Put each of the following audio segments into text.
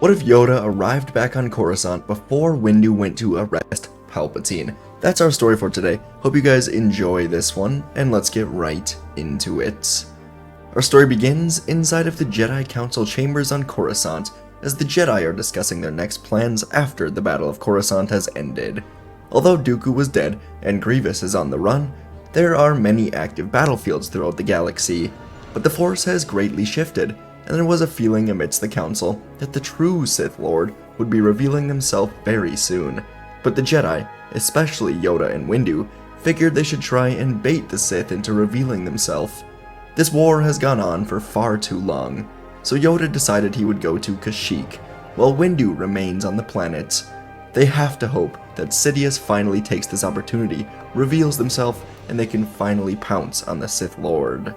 What if Yoda arrived back on Coruscant before Windu went to arrest Palpatine? That's our story for today. Hope you guys enjoy this one, and let's get right into it. Our story begins inside of the Jedi Council chambers on Coruscant, as the Jedi are discussing their next plans after the Battle of Coruscant has ended. Although Dooku was dead and Grievous is on the run, there are many active battlefields throughout the galaxy, but the Force has greatly shifted, and there was a feeling amidst the Council that the true Sith Lord would be revealing himself very soon. But the Jedi, especially Yoda and Windu, figured they should try and bait the Sith into revealing themselves. This war has gone on for far too long, so Yoda decided he would go to Kashyyyk, while Windu remains on the planet. They have to hope that Sidious finally takes this opportunity, reveals himself, and they can finally pounce on the Sith Lord.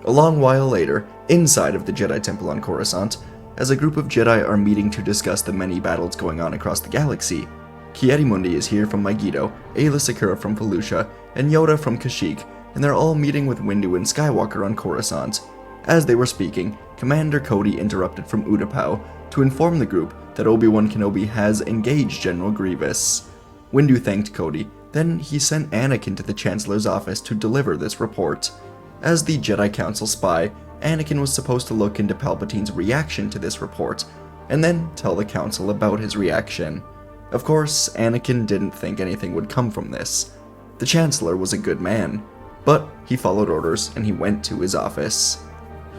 A long while later, inside of the Jedi Temple on Coruscant, as a group of Jedi are meeting to discuss the many battles going on across the galaxy, Ki-Adi-Mundi is here from Megiddo, Aayla Secura from Felucia, and Yoda from Kashyyyk, and they're all meeting with Windu and Skywalker on Coruscant. As they were speaking, Commander Cody interrupted from Utapau to inform the group that Obi-Wan Kenobi has engaged General Grievous. Windu thanked Cody, then he sent Anakin to the Chancellor's office to deliver this report. As the Jedi Council spy, Anakin was supposed to look into Palpatine's reaction to this report, and then tell the Council about his reaction. Of course, Anakin didn't think anything would come from this. The Chancellor was a good man, but he followed orders and he went to his office.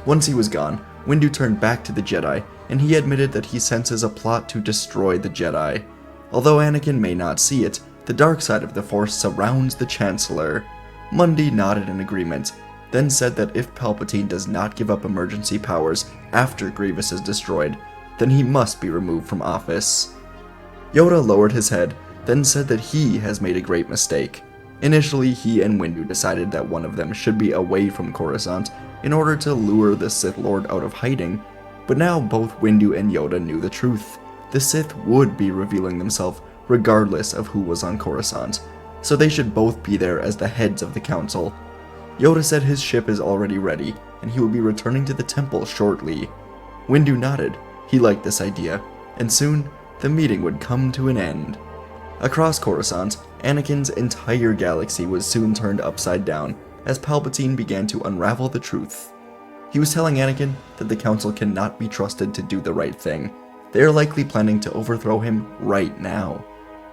Once he was gone, Windu turned back to the Jedi, and he admitted that he senses a plot to destroy the Jedi. Although Anakin may not see it, the dark side of the Force surrounds the Chancellor. Mundi nodded in agreement, then said that if Palpatine does not give up emergency powers after Grievous is destroyed, then he must be removed from office. Yoda lowered his head, then said that he has made a great mistake. Initially, he and Windu decided that one of them should be away from Coruscant in order to lure the Sith Lord out of hiding, but now both Windu and Yoda knew the truth. The Sith would be revealing themselves regardless of who was on Coruscant, so they should both be there as the heads of the Council. Yoda said his ship is already ready, and he will be returning to the temple shortly. Windu nodded. He liked this idea, and soon the meeting would come to an end. Across Coruscant, Anakin's entire galaxy was soon turned upside down as Palpatine began to unravel the truth. He was telling Anakin that the Council cannot be trusted to do the right thing. They are likely planning to overthrow him right now.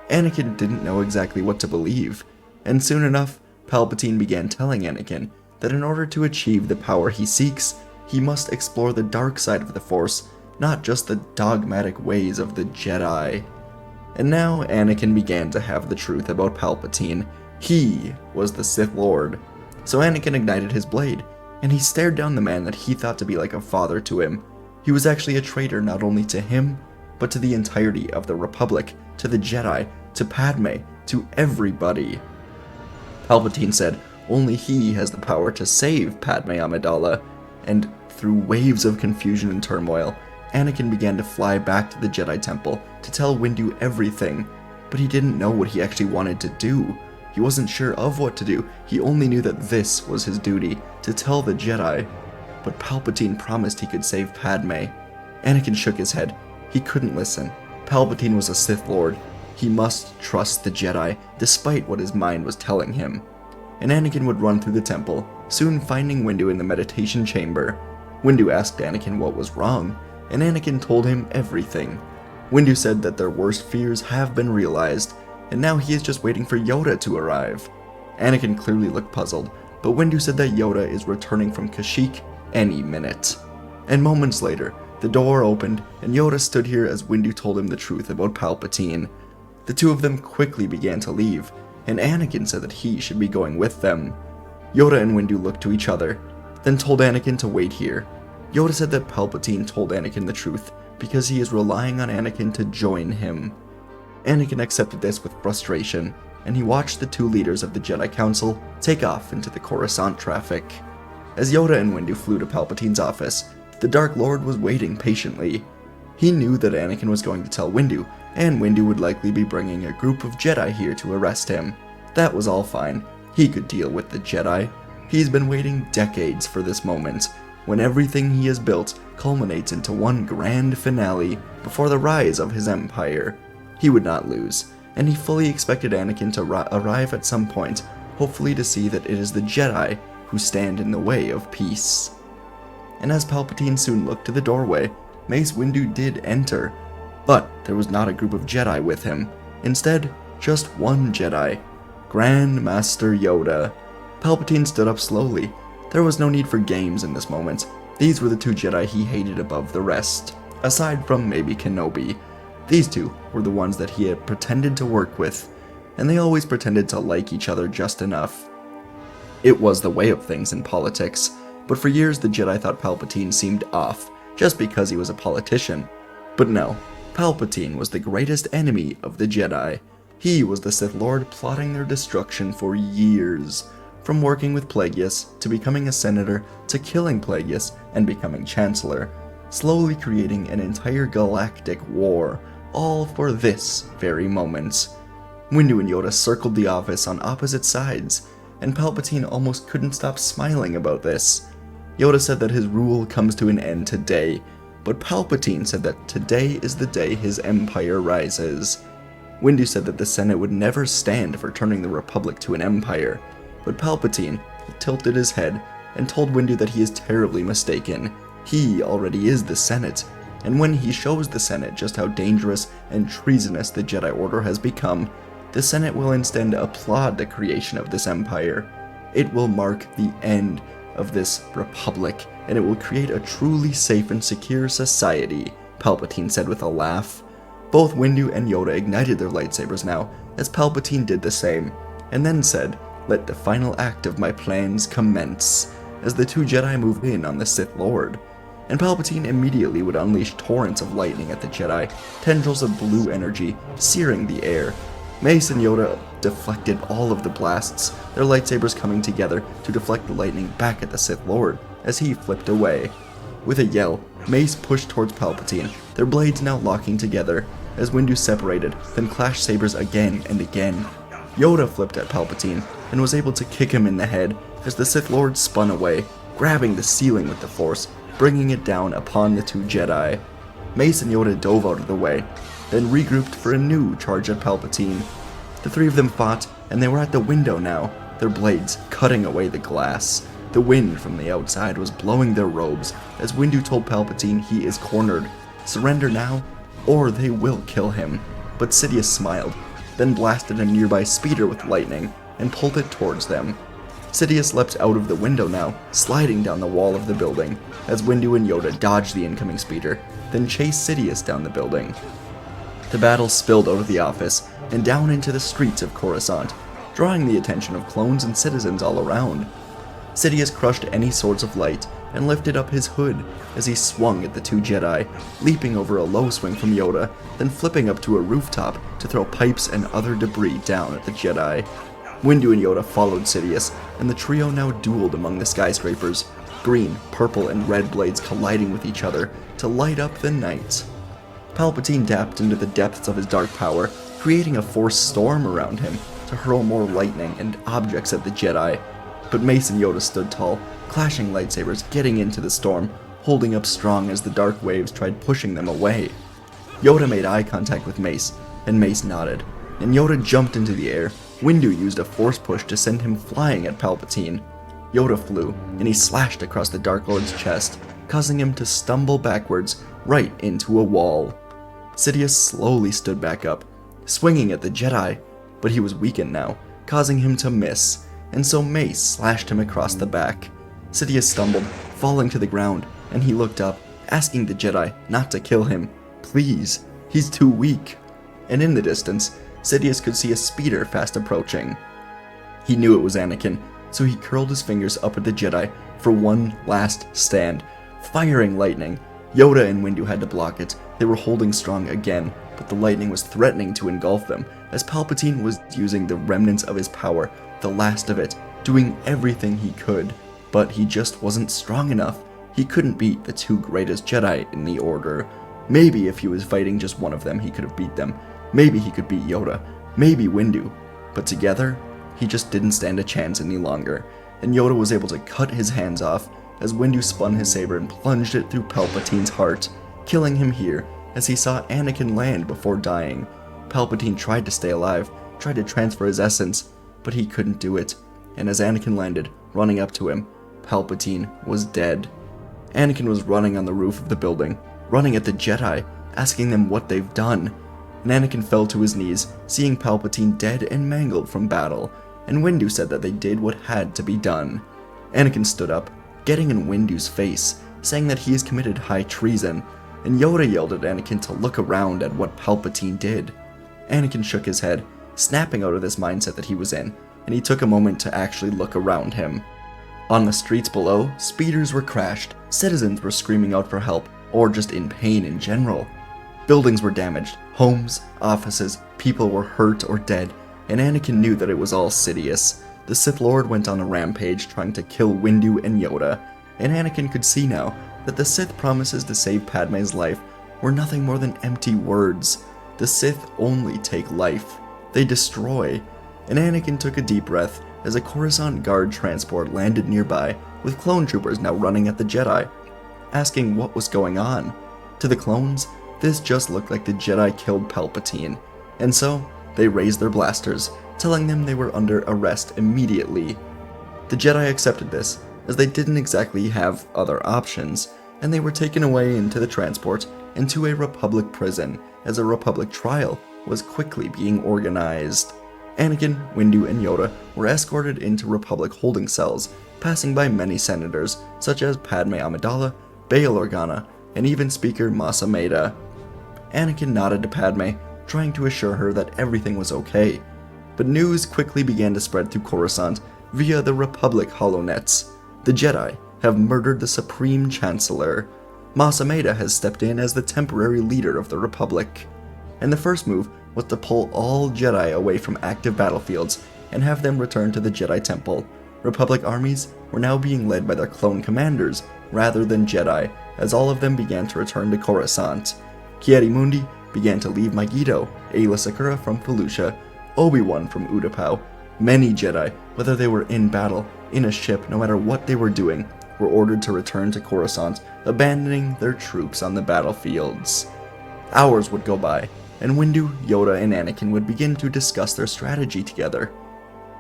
Anakin didn't know exactly what to believe, and soon enough, Palpatine began telling Anakin that in order to achieve the power he seeks, he must explore the dark side of the Force, not just the dogmatic ways of the Jedi. And now Anakin began to have the truth about Palpatine. He was the Sith Lord. So Anakin ignited his blade, and he stared down the man that he thought to be like a father to him. He was actually a traitor not only to him, but to the entirety of the Republic, to the Jedi, to Padme, to everybody. Palpatine said only he has the power to save Padme Amidala, and through waves of confusion and turmoil, Anakin began to fly back to the Jedi Temple to tell Windu everything, but he didn't know what he actually wanted to do. He wasn't sure of what to do, he only knew that this was his duty, to tell the Jedi. But Palpatine promised he could save Padme. Anakin shook his head. He couldn't listen. Palpatine was a Sith Lord. He must trust the Jedi, despite what his mind was telling him. And Anakin would run through the temple, soon finding Windu in the meditation chamber. Windu asked Anakin what was wrong, and Anakin told him everything. Windu said that their worst fears have been realized, and now he is just waiting for Yoda to arrive. Anakin clearly looked puzzled, but Windu said that Yoda is returning from Kashyyyk any minute. And moments later, the door opened, and Yoda stood here as Windu told him the truth about Palpatine. The two of them quickly began to leave, and Anakin said that he should be going with them. Yoda and Windu looked to each other, then told Anakin to wait here. Yoda said that Palpatine told Anakin the truth because he is relying on Anakin to join him. Anakin accepted this with frustration, and he watched the two leaders of the Jedi Council take off into the Coruscant traffic. As Yoda and Windu flew to Palpatine's office, the Dark Lord was waiting patiently. He knew that Anakin was going to tell Windu, and Windu would likely be bringing a group of Jedi here to arrest him. That was all fine. He could deal with the Jedi. He's been waiting decades for this moment, when everything he has built culminates into one grand finale, before the rise of his empire. He would not lose, and he fully expected Anakin to arrive at some point, hopefully to see that it is the Jedi who stand in the way of peace. And as Palpatine soon looked to the doorway, Mace Windu did enter, but there was not a group of Jedi with him. Instead, just one Jedi, Grand Master Yoda. Palpatine stood up slowly. There was no need for games in this moment. These were the two Jedi he hated above the rest, aside from maybe Kenobi. These two were the ones that he had pretended to work with, and they always pretended to like each other just enough. It was the way of things in politics, but for years the Jedi thought Palpatine seemed off, just because he was a politician. But no, Palpatine was the greatest enemy of the Jedi. He was the Sith Lord plotting their destruction for years, from working with Plagueis, to becoming a senator, to killing Plagueis and becoming Chancellor, slowly creating an entire galactic war, all for this very moment. Windu and Yoda circled the office on opposite sides, and Palpatine almost couldn't stop smiling about this. Yoda said that his rule comes to an end today, but Palpatine said that today is the day his empire rises. Windu said that the Senate would never stand for turning the Republic to an empire, but Palpatine tilted his head and told Windu that he is terribly mistaken. He already is the Senate, and when he shows the Senate just how dangerous and treasonous the Jedi Order has become, the Senate will instead applaud the creation of this empire. It will mark the end of this republic, and it will create a truly safe and secure society, Palpatine said with a laugh. Both Windu and Yoda ignited their lightsabers now, as Palpatine did the same, and then said, "Let the final act of my plans commence," as the two Jedi moved in on the Sith Lord. And Palpatine immediately would unleash torrents of lightning at the Jedi, tendrils of blue energy searing the air. Mace and Yoda deflected all of the blasts, their lightsabers coming together to deflect the lightning back at the Sith Lord, as he flipped away. With a yell, Mace pushed towards Palpatine, their blades now locking together, as Windu separated, then clashed sabers again and again. Yoda flipped at Palpatine, and was able to kick him in the head, as the Sith Lord spun away, grabbing the ceiling with the Force, bringing it down upon the two Jedi. Mace and Yoda dove out of the way, then regrouped for a new charge at Palpatine. The three of them fought, and they were at the window now, their blades cutting away the glass. The wind from the outside was blowing their robes, as Windu told Palpatine he is cornered. Surrender now, or they will kill him. But Sidious smiled, then blasted a nearby speeder with lightning, and pulled it towards them. Sidious leapt out of the window now, sliding down the wall of the building, as Windu and Yoda dodged the incoming speeder, then chased Sidious down the building. The battle spilled out of the office, and down into the streets of Coruscant, drawing the attention of clones and citizens all around. Sidious crushed any sorts of light, and lifted up his hood as he swung at the two Jedi, leaping over a low swing from Yoda, then flipping up to a rooftop to throw pipes and other debris down at the Jedi. Windu and Yoda followed Sidious, and the trio now dueled among the skyscrapers, green, purple, and red blades colliding with each other to light up the night. Palpatine tapped into the depths of his dark power, creating a Force storm around him to hurl more lightning and objects at the Jedi. But Mace and Yoda stood tall, clashing lightsabers, getting into the storm, holding up strong as the dark waves tried pushing them away. Yoda made eye contact with Mace, and Mace nodded, and Yoda jumped into the air. Windu used a Force push to send him flying at Palpatine. Yoda flew, and he slashed across the Dark Lord's chest, causing him to stumble backwards right into a wall. Sidious slowly stood back up, swinging at the Jedi, but he was weakened now, causing him to miss, and so Mace slashed him across the back. Sidious stumbled, falling to the ground, and he looked up, asking the Jedi not to kill him. Please, he's too weak. And in the distance, Sidious could see a speeder fast approaching. He knew it was Anakin, so he curled his fingers up at the Jedi for one last stand, firing lightning. Yoda and Windu had to block it. They were holding strong again, but the lightning was threatening to engulf them, as Palpatine was using the remnants of his power, the last of it, doing everything he could. But he just wasn't strong enough. He couldn't beat the two greatest Jedi in the Order. Maybe if he was fighting just one of them, he could have beat them. Maybe he could beat Yoda. Maybe Windu. But together, he just didn't stand a chance any longer, and Yoda was able to cut his hands off as Windu spun his saber and plunged it through Palpatine's heart, killing him here as he saw Anakin land before dying. Palpatine tried to stay alive, tried to transfer his essence, but he couldn't do it, and as Anakin landed, running up to him, Palpatine was dead. Anakin was running on the roof of the building, running at the Jedi, asking them what they've done, and Anakin fell to his knees, seeing Palpatine dead and mangled from battle, and Windu said that they did what had to be done. Anakin stood up, getting in Windu's face, saying that he has committed high treason, and Yoda yelled at Anakin to look around at what Palpatine did. Anakin shook his head, snapping out of this mindset that he was in, and he took a moment to actually look around him. On the streets below, speeders were crashed, citizens were screaming out for help, or just in pain in general. Buildings were damaged, homes, offices, people were hurt or dead, and Anakin knew that it was all Sidious. The Sith Lord went on a rampage trying to kill Windu and Yoda, and Anakin could see now that the Sith promises to save Padme's life were nothing more than empty words. The Sith only take life. They destroy. And Anakin took a deep breath as a Coruscant guard transport landed nearby, with clone troopers now running at the Jedi, asking what was going on. To the clones, this just looked like the Jedi killed Palpatine, and so they raised their blasters, telling them they were under arrest immediately. The Jedi accepted this, as they didn't exactly have other options, and they were taken away into the transport into a Republic prison, as a Republic trial was quickly being organized. Anakin, Windu, and Yoda were escorted into Republic holding cells, passing by many senators, such as Padme Amidala, Bail Organa, and even Speaker Mas Amedda. Anakin nodded to Padme, trying to assure her that everything was okay. But news quickly began to spread through Coruscant via the Republic holonets. The Jedi have murdered the Supreme Chancellor. Mas Amedda has stepped in as the temporary leader of the Republic. And the first move was to pull all Jedi away from active battlefields and have them return to the Jedi Temple. Republic armies were now being led by their clone commanders rather than Jedi, as all of them began to return to Coruscant. Ki-Adi-Mundi began to leave Megiddo, Aayla Secura from Felucia, Obi-Wan from Utapau. Many Jedi, whether they were in battle, in a ship, no matter what they were doing, were ordered to return to Coruscant, abandoning their troops on the battlefields. Hours would go by, and Windu, Yoda, and Anakin would begin to discuss their strategy together.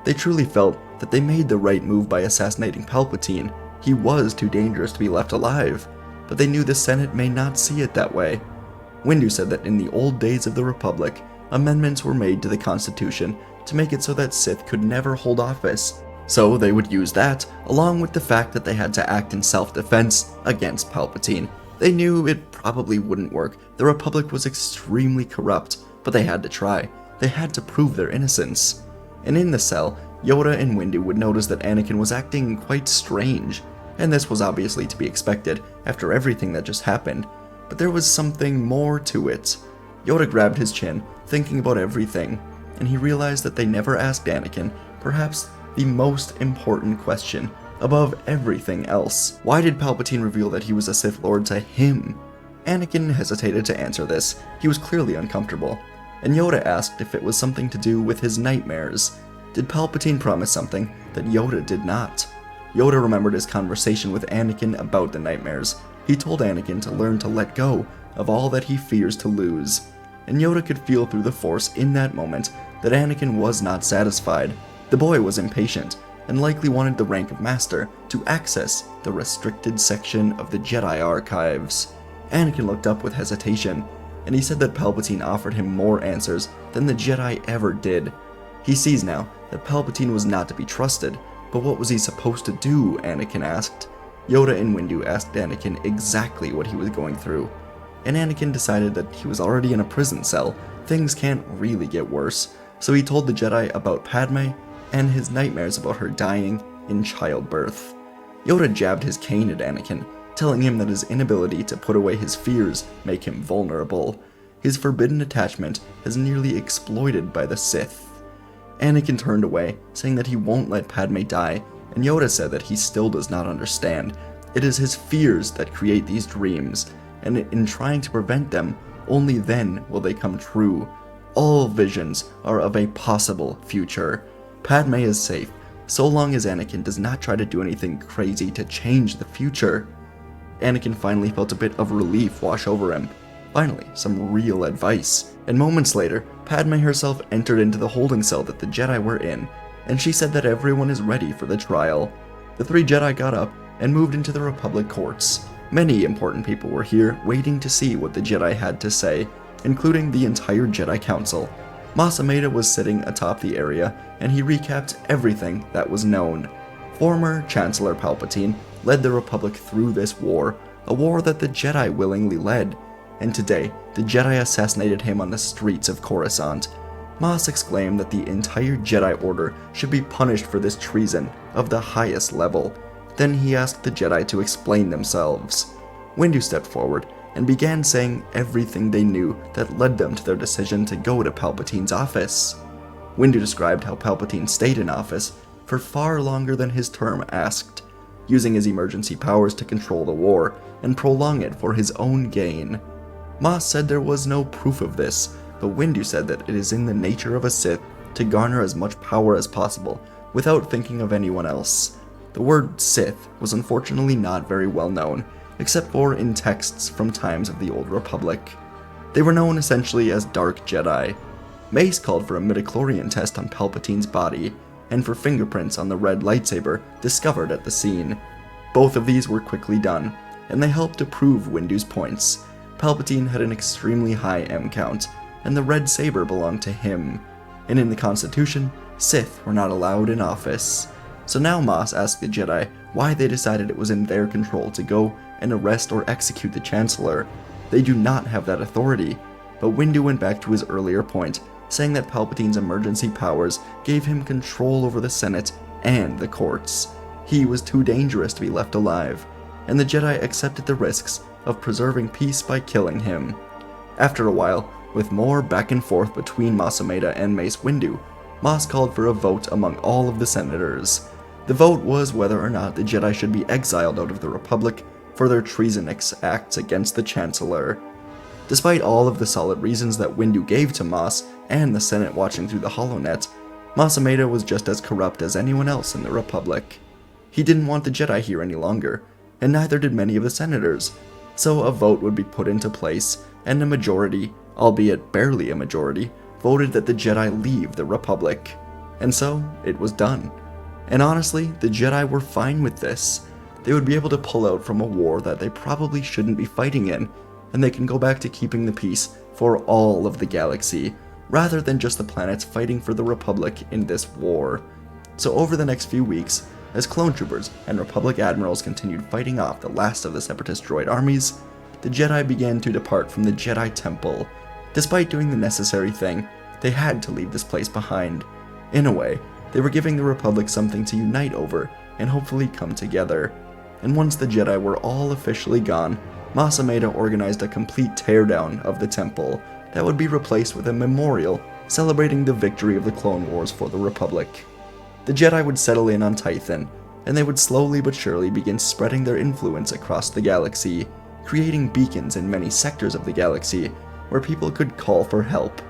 They truly felt that they made the right move by assassinating Palpatine. He was too dangerous to be left alive, but they knew the Senate may not see it that way. Windu said that in the old days of the Republic, amendments were made to the Constitution to make it so that Sith could never hold office, so they would use that, along with the fact that they had to act in self-defense against Palpatine. They knew it probably wouldn't work. The Republic was extremely corrupt, but they had to try. They had to prove their innocence. And in the cell, Yoda and Windu would notice that Anakin was acting quite strange, and this was obviously to be expected after everything that just happened. But there was something more to it. Yoda grabbed his chin, thinking about everything, and he realized that they never asked Anakin, perhaps the most important question above everything else. Why did Palpatine reveal that he was a Sith Lord to him? Anakin hesitated to answer this. He was clearly uncomfortable. And Yoda asked if it was something to do with his nightmares. Did Palpatine promise something that Yoda did not? Yoda remembered his conversation with Anakin about the nightmares. He told Anakin to learn to let go of all that he fears to lose. And Yoda could feel through the Force in that moment that Anakin was not satisfied. The boy was impatient, and likely wanted the rank of Master to access the restricted section of the Jedi archives. Anakin looked up with hesitation, and he said that Palpatine offered him more answers than the Jedi ever did. He sees now that Palpatine was not to be trusted, but what was he supposed to do, Anakin asked. Yoda and Windu asked Anakin exactly what he was going through, and Anakin decided that he was already in a prison cell. Things can't really get worse, so he told the Jedi about Padme and his nightmares about her dying in childbirth. Yoda jabbed his cane at Anakin, telling him that his inability to put away his fears make him vulnerable. His forbidden attachment is nearly exploited by the Sith. Anakin turned away, saying that he won't let Padme die, and Yoda said that he still does not understand. It is his fears that create these dreams, and in trying to prevent them, only then will they come true. All visions are of a possible future. Padme is safe, so long as Anakin does not try to do anything crazy to change the future. Anakin finally felt a bit of relief wash over him. Finally, some real advice. And moments later, Padme herself entered into the holding cell that the Jedi were in, and she said that everyone is ready for the trial. The three Jedi got up and moved into the Republic courts. Many important people were here waiting to see what the Jedi had to say, including the entire Jedi Council. Mas Amedda was sitting atop the area, and he recapped everything that was known. Former Chancellor Palpatine led the Republic through this war, a war that the Jedi willingly led, and today, the Jedi assassinated him on the streets of Coruscant. Mas exclaimed that the entire Jedi Order should be punished for this treason of the highest level. Then he asked the Jedi to explain themselves. Windu stepped forward and began saying everything they knew that led them to their decision to go to Palpatine's office. Windu described how Palpatine stayed in office for far longer than his term asked, using his emergency powers to control the war and prolong it for his own gain. Mas said there was no proof of this, but Windu said that it is in the nature of a Sith to garner as much power as possible without thinking of anyone else. The word Sith was unfortunately not very well known, except for in texts from times of the Old Republic. They were known essentially as Dark Jedi. Mace called for a midichlorian test on Palpatine's body, and for fingerprints on the red lightsaber discovered at the scene. Both of these were quickly done, and they helped to prove Windu's points. Palpatine had an extremely high M count, and the red saber belonged to him. And in the Constitution, Sith were not allowed in office. So now Mas asked the Jedi why they decided it was in their control to go and arrest or execute the Chancellor. They do not have that authority. But Windu went back to his earlier point, saying that Palpatine's emergency powers gave him control over the Senate and the courts. He was too dangerous to be left alive, and the Jedi accepted the risks of preserving peace by killing him. After a while, with more back and forth between Mas Amedda and Mace Windu, Mas called for a vote among all of the senators. The vote was whether or not the Jedi should be exiled out of the Republic for their treasonous acts against the Chancellor. Despite all of the solid reasons that Windu gave to Mas and the Senate watching through the HoloNet, Mas Amedda was just as corrupt as anyone else in the Republic. He didn't want the Jedi here any longer, and neither did many of the senators. So a vote would be put into place, and a majority, albeit barely a majority, voted that the Jedi leave the Republic. And so, it was done. And honestly, the Jedi were fine with this. They would be able to pull out from a war that they probably shouldn't be fighting in, and they can go back to keeping the peace for all of the galaxy, rather than just the planets fighting for the Republic in this war. So over the next few weeks, as clone troopers and Republic admirals continued fighting off the last of the Separatist droid armies, the Jedi began to depart from the Jedi Temple. Despite doing the necessary thing, they had to leave this place behind. In a way, they were giving the Republic something to unite over and hopefully come together. And once the Jedi were all officially gone, Mas Amedda organized a complete teardown of the temple that would be replaced with a memorial celebrating the victory of the Clone Wars for the Republic. The Jedi would settle in on Tython, and they would slowly but surely begin spreading their influence across the galaxy, creating beacons in many sectors of the galaxy where people could call for help.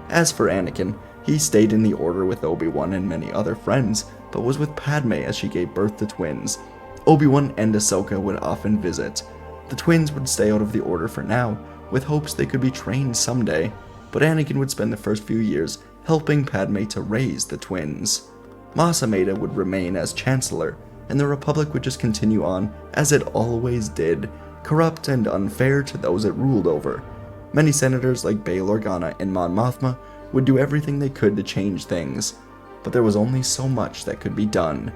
As for Anakin, he stayed in the Order with Obi-Wan and many other friends, but was with Padme as she gave birth to twins. Obi-Wan and Ahsoka would often visit. The twins would stay out of the Order for now, with hopes they could be trained someday, but Anakin would spend the first few years helping Padme to raise the twins. Mas Amedda would remain as Chancellor, and the Republic would just continue on as it always did, corrupt and unfair to those it ruled over. Many senators like Bail Organa and Mon Mothma would do everything they could to change things, but there was only so much that could be done.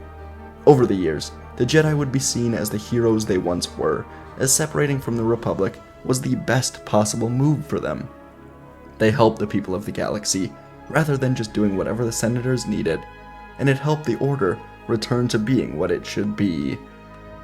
Over the years, the Jedi would be seen as the heroes they once were, as separating from the Republic was the best possible move for them. They helped the people of the galaxy, rather than just doing whatever the senators needed, and it helped the Order return to being what it should be.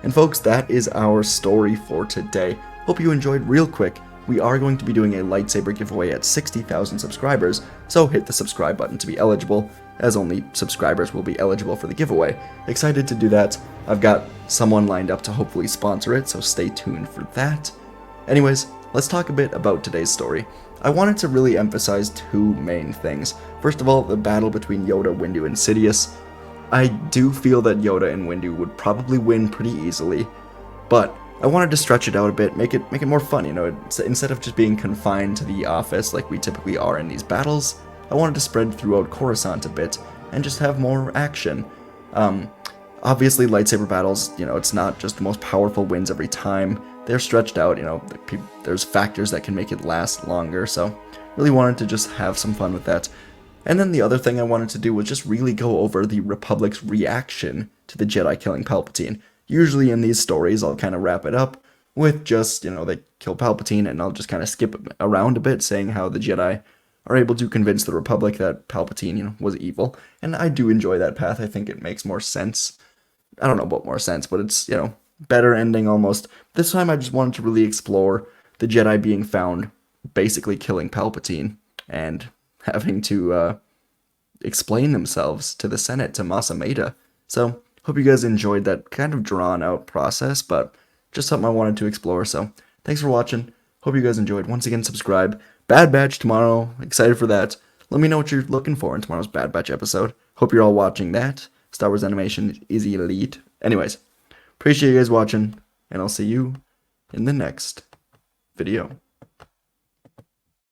And folks, that is our story for today. Hope you enjoyed. Real quick, we are going to be doing a lightsaber giveaway at 60,000 subscribers, so hit the subscribe button to be eligible, as only subscribers will be eligible for the giveaway. Excited to do that. I've got someone lined up to hopefully sponsor it, so stay tuned for that. Anyways, let's talk a bit about today's story. I wanted to really emphasize two main things. First of all, the battle between Yoda, Windu, and Sidious. I do feel that Yoda and Windu would probably win pretty easily, but I wanted to stretch it out a bit, make it more fun, you know, instead of just being confined to the office like we typically are in these battles. I wanted to spread throughout Coruscant a bit and just have more action. Obviously, lightsaber battles, you know, it's not just the most powerful wins every time. They're stretched out, you know, there's factors that can make it last longer, so really wanted to just have some fun with that. And then the other thing I wanted to do was just really go over the Republic's reaction to the Jedi killing Palpatine. Usually in these stories, I'll kind of wrap it up with just, you know, they kill Palpatine, and I'll just kind of skip around a bit, saying how the Jedi are able to convince the Republic that Palpatine, you know, was evil. And I do enjoy that path. I think it makes more sense. I don't know about more sense, but it's, you know, better ending almost. This time I just wanted to really explore the Jedi being found basically killing Palpatine and having to explain themselves to the Senate, to Masameda. So, hope you guys enjoyed that kind of drawn out process, but just something I wanted to explore. So, thanks for watching. Hope you guys enjoyed. Once again, subscribe. Bad Batch tomorrow. Excited for that. Let me know what you're looking for in tomorrow's Bad Batch episode. Hope you're all watching that. Star Wars animation is elite. Anyways, appreciate you guys watching, and I'll see you in the next video.